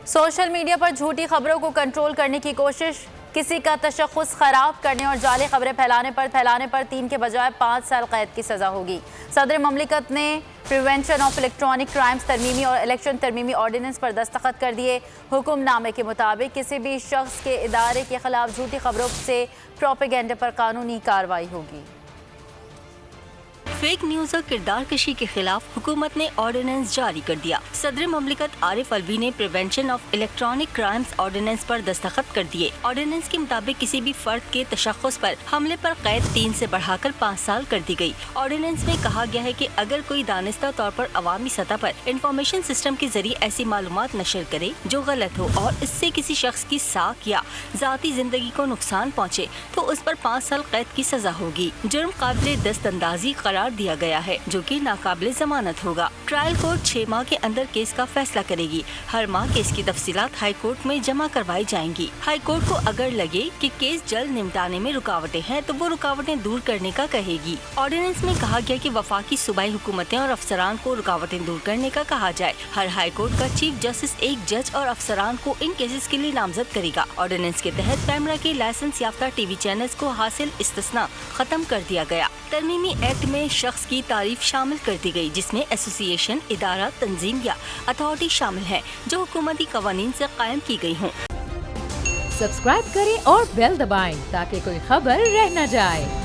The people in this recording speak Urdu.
سوشل میڈیا پر جھوٹی خبروں کو کنٹرول کرنے کی کوشش، کسی کا تشخص خراب کرنے اور جعلی خبریں پھیلانے پر 3 کے بجائے 5 سال قید کی سزا ہوگی۔ صدر مملکت نے پریونشن آف الیکٹرانک کرائمز ترمیمی اور الیکشن ترمیمی آرڈیننس پر دستخط کر دیے۔ حکم نامے کے مطابق کسی بھی شخص کے ادارے کے خلاف جھوٹی خبروں سے پروپیگنڈے پر قانونی کارروائی ہوگی۔ فیک نیوز اور کردار کشی کے خلاف حکومت نے آرڈیننس جاری کر دیا۔ صدر مملکت عارف الوی نے prevention of electronic crimes ordinance پر دستخط کر دیے۔ آرڈیننس کے مطابق کسی بھی فرد کے تشخص پر حملے پر قید 3 سے بڑھا کر 5 سال کر دی گئی۔ آرڈیننس میں کہا گیا ہے کہ اگر کوئی دانستہ طور پر عوامی سطح پر انفارمیشن سسٹم کے ذریعے ایسی معلومات نشر کرے جو غلط ہو اور اس سے کسی شخص کی ساکھ یا ذاتی زندگی کو نقصان پہنچے تو اس پر 5 سال قید کی سزا ہوگی۔ جرم قابل دست اندازی قرار دیا گیا ہے جو کہ ناقابل ضمانت ہوگا۔ ٹرائل کورٹ 6 ماہ کے اندر کیس کا فیصلہ کرے گی۔ ہر ماہ کیس کی تفصیلات ہائی کورٹ میں جمع کروائی جائیں گی۔ ہائی کورٹ کو اگر لگے کہ کیس جلد نمٹانے میں رکاوٹیں ہیں تو وہ رکاوٹیں دور کرنے کا کہے گی۔ آرڈیننس میں کہا گیا کہ وفاقی صوبائی حکومتیں اور افسران کو رکاوٹیں دور کرنے کا کہا جائے۔ ہر ہائی کورٹ کا چیف جسٹس ایک جج اور افسران کو ان کیسز کے لیے نامزد کرے گا۔ آرڈیننس کے تحت پیمرا کے لائسنس یافتہ ٹی وی چینلز کو حاصل استثناء ختم کر دیا گیا۔ ترمیمی ایکٹ میں شخص کی تعریف شامل کر دی گئی جس میں ایسوسی ایشن، ادارہ، تنظیم یا اتھارٹی شامل ہے جو حکومتی قوانین سے قائم کی گئی ہوں۔ سبسکرائب کریں اور بیل دبائیں تاکہ کوئی خبر رہ نہ جائے۔